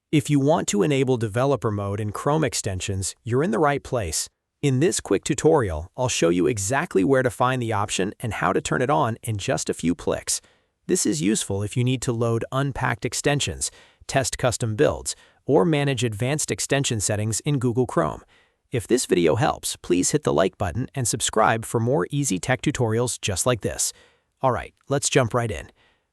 If you want to enable developer mode in Chrome extensions, you're in the right place. In this quick tutorial, I'll show you exactly where to find the option and how to turn it on in just a few clicks. This is useful if you need to load unpacked extensions, test custom builds, or manage advanced extension settings in Google Chrome. If this video helps, please hit the like button and subscribe for more easy tech tutorials just like this. Alright, let's jump right in.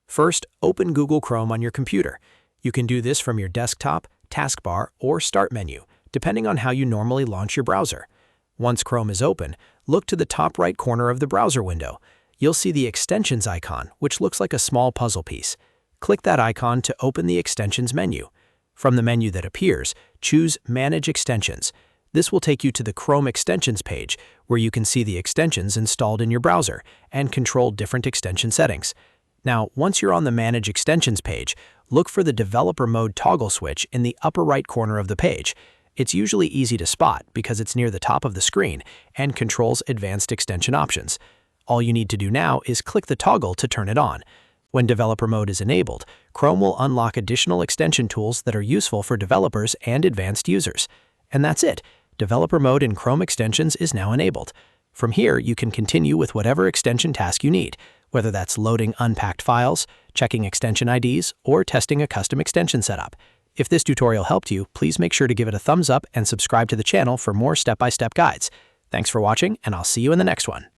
First, open Google Chrome on your computer. You can do this from your desktop, taskbar, or start menu, depending on how you normally launch your browser. Once Chrome is open, look to the top right corner of the browser window. You'll see the Extensions icon, which looks like a small puzzle piece. Click that icon to open the Extensions menu. From the menu that appears, choose Manage Extensions. This will take you to the Chrome Extensions page, where you can see the extensions installed in your browser and control different extension settings. Now, once you're on the Manage Extensions page, look for the Developer Mode toggle switch in the upper right corner of the page. It's usually easy to spot because it's near the top of the screen and controls advanced extension options. All you need to do now is click the toggle to turn it on. When Developer Mode is enabled, Chrome will unlock additional extension tools that are useful for developers and advanced users. And that's it. Developer Mode in Chrome extensions is now enabled. From here, you can continue with whatever extension task you need, whether that's loading unpacked files, checking extension IDs, or testing a custom extension setup. If this tutorial helped you, please make sure to give it a thumbs up and subscribe to the channel for more step-by-step guides. Thanks for watching, and I'll see you in the next one.